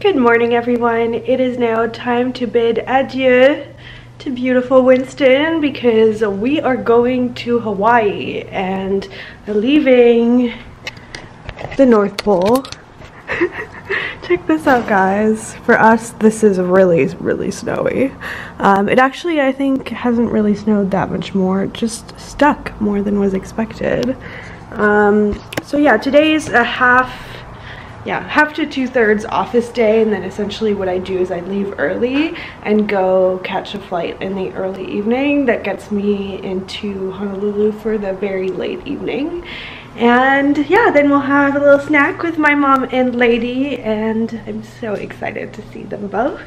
Good morning, everyone. It is now time to bid adieu to beautiful Winston because we are going to Hawaii and leaving the North Pole. Check this out, guys. For us, this is really snowy. It actually, I think, hasn't really snowed that much more. It just stuck more than was expected. So yeah, today's a half to 2/3 office day, and then essentially what I do is I leave early and go catch a flight in the early evening that gets me into Honolulu for the very late evening. And yeah, then we'll have a little snack with my mom and Lady, and I'm so excited to see them both.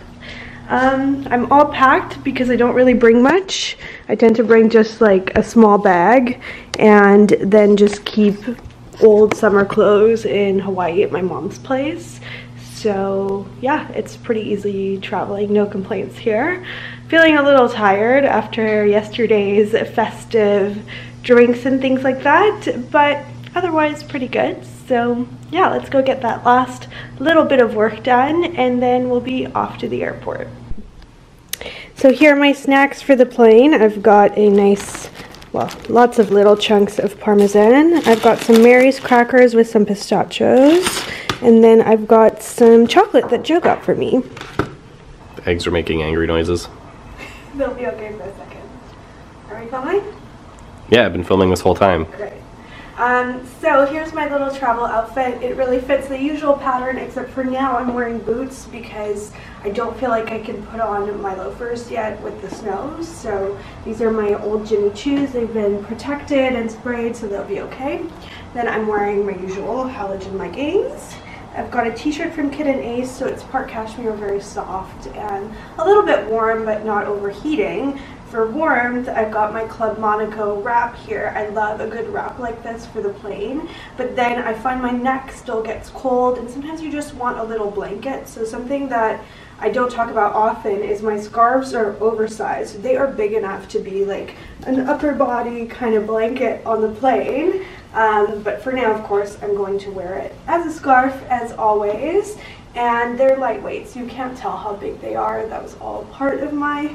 I'm all packed because I don't really bring much. I tend to bring just like a small bag and then just keep old summer clothes in Hawaii at my mom's place. So yeah, it's pretty easy traveling, no complaints here. Feeling a little tired after yesterday's festive drinks and things like that, but otherwise pretty good. So yeah, let's go get that last little bit of work done and then we'll be off to the airport. So here are my snacks for the plane. I've got a nice, well, lots of little chunks of Parmesan. I've got some Mary's crackers with some pistachios, and then I've got some chocolate that Joe got for me. The eggs are making angry noises. They'll be okay for a second. Are we filming? Yeah, I've been filming this whole time. Great. So here's my little travel outfit. It really fits the usual pattern, except for now I'm wearing boots because I don't feel like I can put on my loafers yet with the snow. So these are my old Jimmy Choos. They've been protected and sprayed, so they'll be okay. Then I'm wearing my usual halogen leggings. I've got a t-shirt from Kid and Ace, so it's part cashmere, very soft and a little bit warm but not overheating. For warmth, I've got my Club Monaco wrap here. I love a good wrap like this for the plane, but then I find my neck still gets cold and sometimes you just want a little blanket. So something that I don't talk about often is my scarves are oversized. They are big enough to be like an upper body kind of blanket on the plane. But for now, of course, I'm going to wear it as a scarf as always. And they're lightweight, so you can't tell how big they are. That was all part of my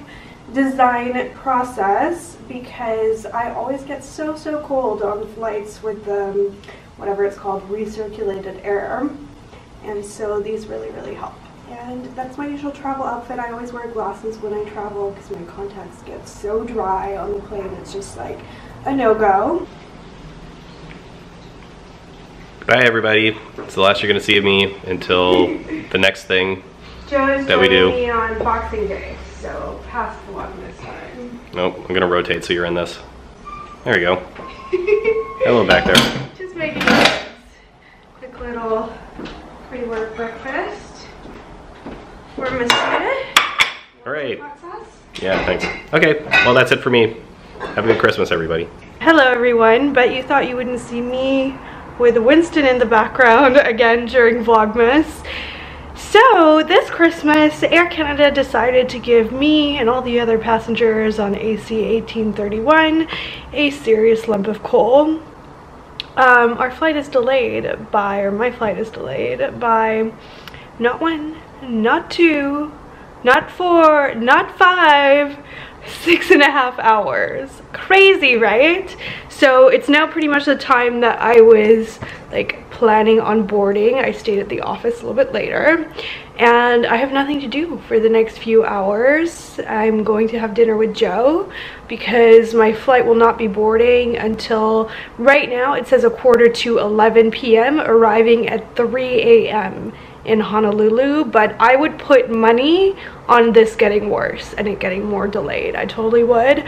design process because I always get so cold on flights with the whatever it's called, recirculated air, and so these really help. And that's my usual travel outfit. I always wear glasses when I travel because my contacts get so dry on the plane. It's just like a no-go. Bye everybody. It's the last you're gonna see of me until the next thing that we do. Me on Boxing Day. So past the Vlogmas time. Nope, I'm gonna rotate so you're in this. There you go. Hello back there. Just making a quick little pre-work breakfast for Monsieur. Alright. Yeah, thanks. Okay, well that's it for me. Have a good Christmas, everybody. Hello everyone, but you thought you wouldn't see me with Winston in the background again during Vlogmas. So this Christmas, Air Canada decided to give me and all the other passengers on AC 1831 a serious lump of coal. Our flight is delayed by, or my flight is delayed by not 1, not 2, not 4, not 5, 6.5 hours. Crazy, right? So it's now pretty much the time that I was like planning on boarding. I stayed at the office a little bit later and I have nothing to do for the next few hours. I'm going to have dinner with Joe because my flight will not be boarding until, right now it says 11:45 p.m. arriving at 3 a.m. in Honolulu, but I would put money on this getting worse and it getting more delayed. I totally would.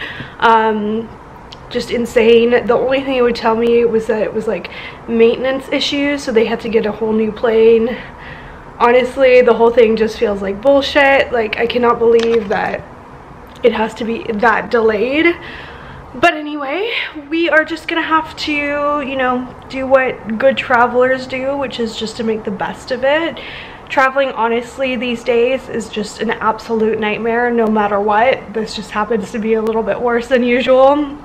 Just insane. The only thing it would tell me was that it was like maintenance issues, so they had to get a whole new plane. Honestly, the whole thing just feels like bullshit. Like, I cannot believe that it has to be that delayed. But anyway, we are just gonna have to, you know, do what good travelers do, which is just to make the best of it. Traveling, honestly, these days is just an absolute nightmare no matter what. This just happens to be a little bit worse than usual.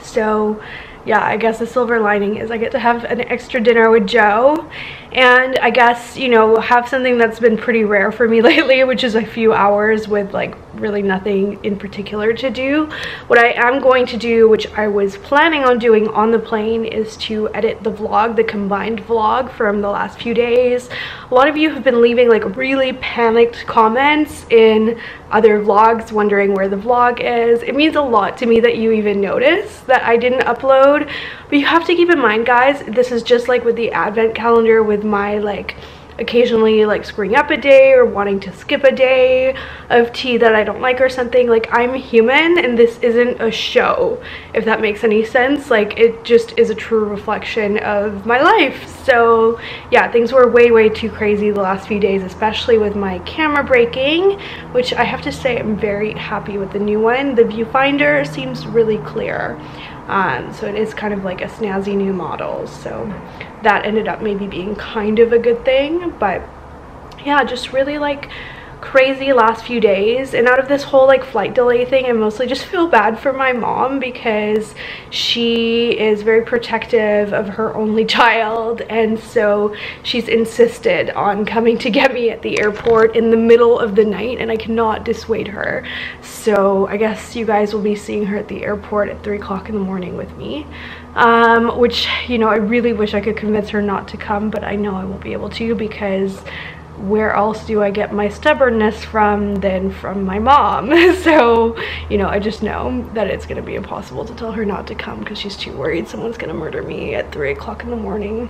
So yeah, I guess the silver lining is I get to have an extra dinner with Joe and I guess, you know, have something that's been pretty rare for me lately, which is a few hours with like really nothing in particular to do. What I am going to do, which I was planning on doing on the plane, is to edit the vlog, the combined vlog from the last few days. A lot of you have been leaving like really panicked comments in other vlogs wondering where the vlog is. It means a lot to me that you even notice that I didn't upload, but you have to keep in mind, guys, this is just like with the advent calendar, with my like occasionally like screwing up a day or wanting to skip a day of tea that I don't like or something. Like, I'm human and this isn't a show, if that makes any sense. Like, it just is a true reflection of my life. So yeah, things were way too crazy the last few days, especially with my camera breaking, which I have to say I'm very happy with the new one. The viewfinder seems really clear. So it is kind of like a snazzy new model, so that ended up maybe being kind of a good thing. But yeah, just really like crazy last few days. And out of this whole like flight delay thing, I mostly just feel bad for my mom, because she is very protective of her only child, and so she's insisted on coming to get me at the airport in the middle of the night, and I cannot dissuade her. So I guess you guys will be seeing her at the airport at 3 o'clock in the morning with me, which, you know, I really wish I could convince her not to come, but I know I won't be able to, because where else do I get my stubbornness from than from my mom? So, you know, I just know that it's gonna be impossible to tell her not to come, because she's too worried someone's gonna murder me at 3 o'clock in the morning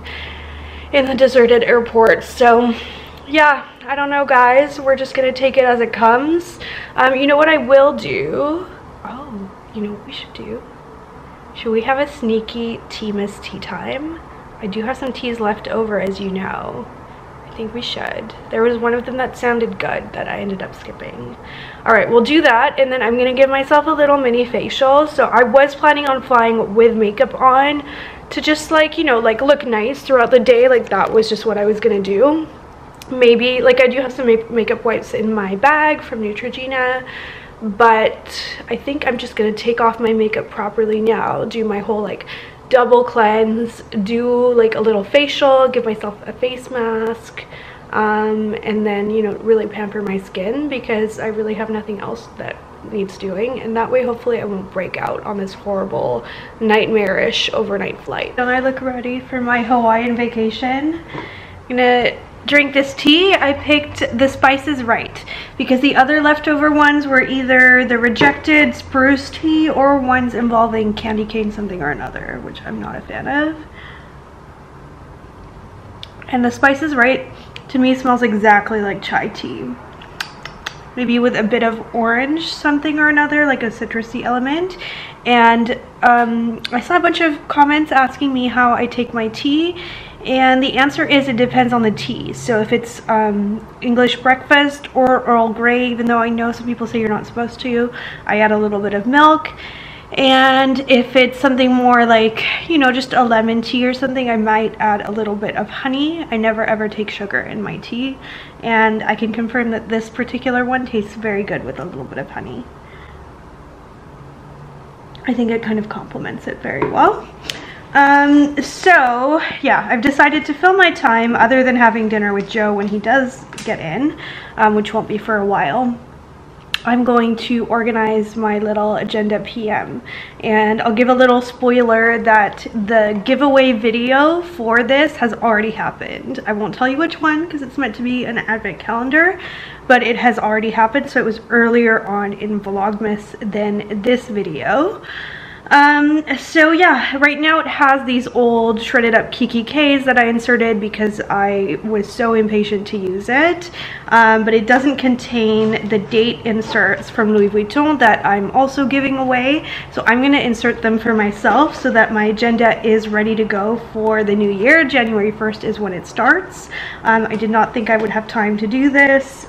in the deserted airport. So yeah, I don't know, guys, we're just gonna take it as it comes. You know what I will do? Oh, you know what we should do? Should we have a sneaky Teamas tea time? I do have some teas left over, as you know. I think we should. There was one of them that sounded good that I ended up skipping. All right, we'll do that, and then I'm gonna give myself a little mini facial. So I was planning on flying with makeup on to just like, you know, like look nice throughout the day. Like, that was just what I was gonna do. Maybe, like, I do have some makeup wipes in my bag from Neutrogena, but I think I'm just gonna take off my makeup properly now, do my whole like double cleanse, do like a little facial, give myself a face mask, and then, you know, really pamper my skin, because I really have nothing else that needs doing, and that way hopefully I won't break out on this horrible nightmarish overnight flight. Don't I look ready for my Hawaiian vacation? I'm gonna drink this tea. I picked the Spices Right, because the other leftover ones were either the rejected spruce tea or ones involving candy cane something or another, which I'm not a fan of. And the Spices Right to me smells exactly like chai tea, maybe with a bit of orange something or another, like a citrusy element. And I saw a bunch of comments asking me how I take my tea, and the answer is it depends on the tea. So if it's English breakfast or Earl Grey, even though I know some people say you're not supposed to, I add a little bit of milk. And if it's something more like, you know, just a lemon tea or something, I might add a little bit of honey. I never ever take sugar in my tea, and I can confirm that this particular one tastes very good with a little bit of honey. I think it kind of complements it very well. So yeah, I've decided to fill my time, other than having dinner with Joe when he does get in, which won't be for a while. I'm going to organize my little agenda PM, and I'll give a little spoiler that the giveaway video for this has already happened. I won't tell you which one because it's meant to be an advent calendar, but it has already happened, so it was earlier on in Vlogmas than this video. So yeah, right now it has these old shredded up Kiki Ks that I inserted because I was so impatient to use it, but it doesn't contain the date inserts from Louis Vuitton that I'm also giving away. So I'm going to insert them for myself so that my agenda is ready to go for the new year. January 1st is when it starts. I did not think I would have time to do this.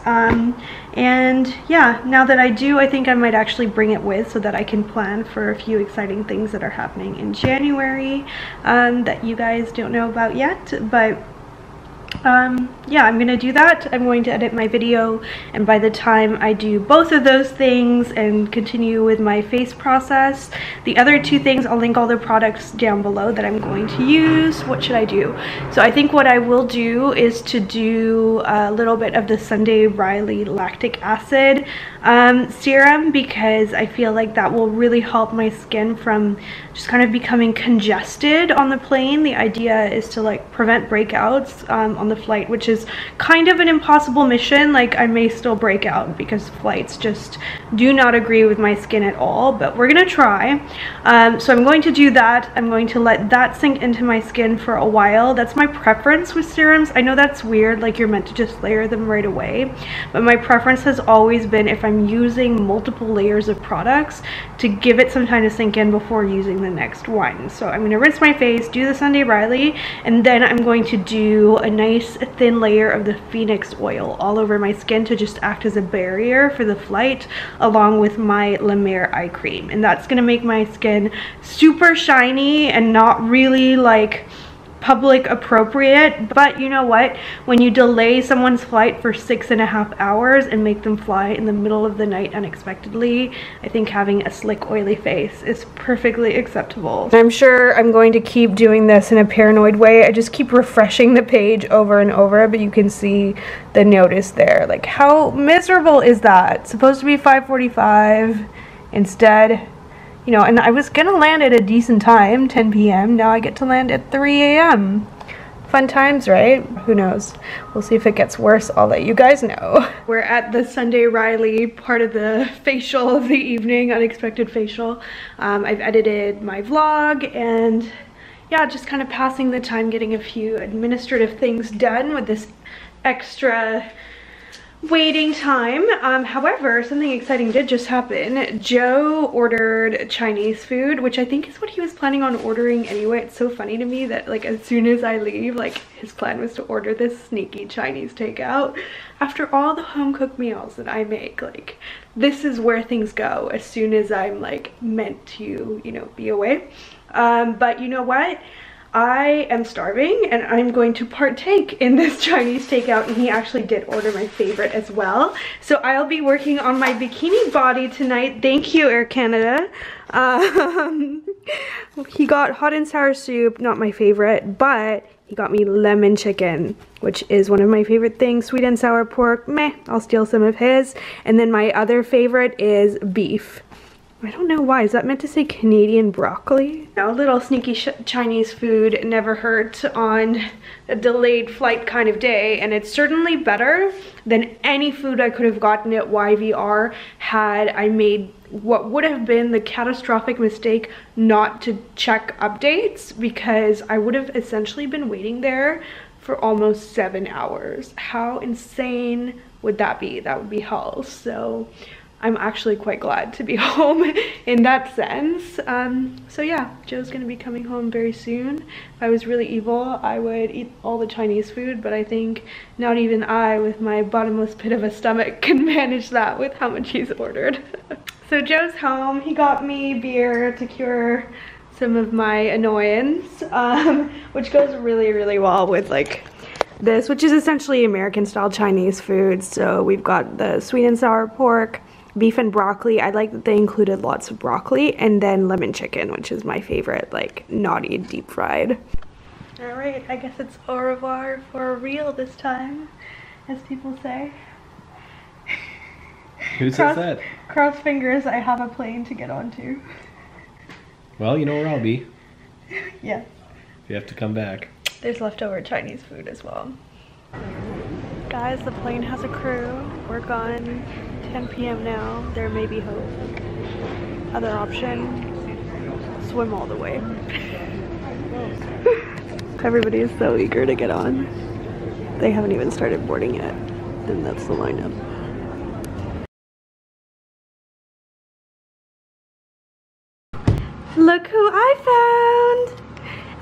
And yeah, now that I do, I think I might actually bring it with so that I can plan for a few exciting things that are happening in January that you guys don't know about yet. But yeah, I'm gonna do that. I'm going to edit my video, and by the time I do both of those things and continue with my face process, the other two things, I'll link all the products down below that I'm going to use. What should I do? So I think what I will do is to do a little bit of the Sunday Riley lactic acid serum, because I feel like that will really help my skin from just kind of becoming congested on the plane. The idea is to like prevent breakouts on the flight, which is kind of an impossible mission. Like, I may still break out because flights just do not agree with my skin at all, but we're gonna try. So I'm going to do that. I'm going to let that sink into my skin for a while. That's my preference with serums. I know that's weird, like you're meant to just layer them right away, but my preference has always been, if I'm using multiple layers of products, to give it some time to sink in before using the next one. So I'm going to rinse my face, do the Sunday Riley, and then I'm going to do a nice thin layer of the Phoenix oil all over my skin to just act as a barrier for the flight, along with my La Mer eye cream. And that's going to make my skin super shiny and not really like public appropriate. But you know what, when you delay someone's flight for 6.5 hours and make them fly in the middle of the night unexpectedly, I think having a slick oily face is perfectly acceptable. I'm sure I'm going to keep doing this in a paranoid way. I just keep refreshing the page over and over, but you can see the notice there. Like, how miserable is that? It's supposed to be 5:45 instead. You know, and I was gonna land at a decent time, 10 p.m. Now I get to land at 3 a.m. Fun times, right? Who knows? We'll see if it gets worse. I'll let you guys know. We're at the Sunday Riley part of the facial of the evening, unexpected facial. I've edited my vlog, and yeah, just kind of passing the time, getting a few administrative things done with this extra waiting time. However, something exciting did just happen. Joe ordered Chinese food, which I think is what he was planning on ordering anyway. It's so funny to me that like as soon as I leave, like his plan was to order this sneaky Chinese takeout. After all the home cooked meals that I make, like this is where things go as soon as I'm like meant to, you know, be away. But you know what? I am starving and I'm going to partake in this Chinese takeout, and he actually did order my favorite as well. So I'll be working on my bikini body tonight. Thank you, Air Canada. He got hot and sour soup, not my favorite, but he got me lemon chicken, which is one of my favorite things. Sweet and sour pork, meh, I'll steal some of his. And then my other favorite is beef. I don't know why. Is that meant to say Canadian broccoli? Now, a little sneaky Chinese food never hurt on a delayed flight kind of day, and it's certainly better than any food I could have gotten at YVR had I made what would have been the catastrophic mistake not to check updates, because I would have essentially been waiting there for almost 7 hours. How insane would that be? That would be hell. So I'm actually quite glad to be home in that sense. So yeah, Joe's gonna be coming home very soon. If I was really evil, I would eat all the Chinese food, but I think not even I, with my bottomless pit of a stomach, can manage that with how much he's ordered. So Joe's home. He got me beer to cure some of my annoyance, which goes really, really well with like this, which is essentially American style Chinese food. So we've got the sweet and sour pork, beef and broccoli. I like that they included lots of broccoli, and then lemon chicken, which is my favorite, like naughty deep fried. All right, I guess it's au revoir for real this time, as people say. Who says that? Cross fingers, I have a plane to get onto. Well, you know where I'll be. Yes. If you have to come back. There's leftover Chinese food as well. Guys, the plane has a crew. We're gone. 10 p.m. now. There may be hope. Other option, swim all the way. Everybody is so eager to get on. They haven't even started boarding yet, and that's the lineup. Look who I found!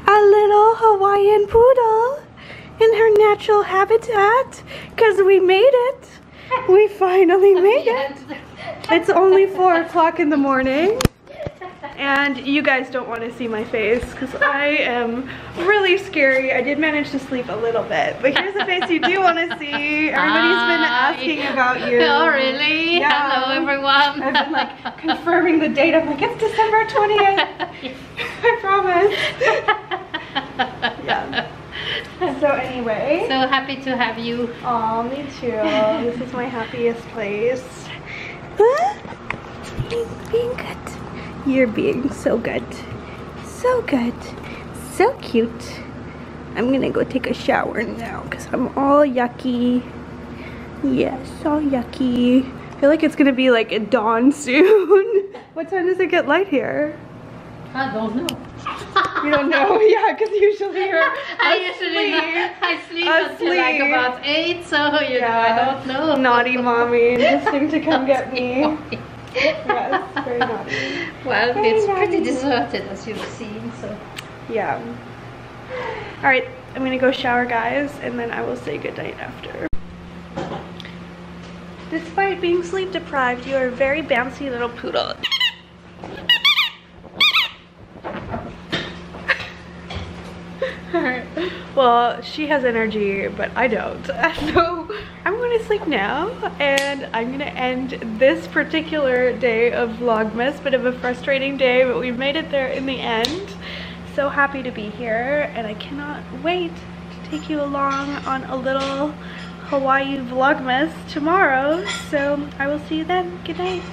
A little Hawaiian poodle in her natural habitat, because we made it. We finally made it. It's only 4 o'clock in the morning, And you guys don't want to see my face because I am really scary. I did manage to sleep a little bit, but here's the face you do want to see. Everybody's been asking about you. Oh really? Yeah. Hello everyone. I've been like confirming the date. I'm like, it's December 20th. I promise. Yeah. So anyway. So happy to have you. Oh, me too. This is my happiest place. Being good. You're being so good. So good. So cute. I'm gonna go take a shower now because I'm all yucky. Yes, all yucky. I feel like it's gonna be like at dawn soon. What time does it get light here? I don't know. You don't know? Yeah, because usually you're I sleep until like about 8, so you know, I don't know. Naughty mommy, insisting to come get me. Yes, very naughty. Well, very it's naughty. pretty deserted as you've seen, so. Yeah. Alright, I'm gonna go shower, guys, and then I will say goodnight after. Despite being sleep deprived, you are a very bouncy little poodle. Alright, well, she has energy, but I don't. So I'm going to sleep now, and I'm going to end this particular day of Vlogmas. Bit of a frustrating day, but we made it there in the end. So happy to be here, and I cannot wait to take you along on a little Hawaii Vlogmas tomorrow. So I will see you then. Good night.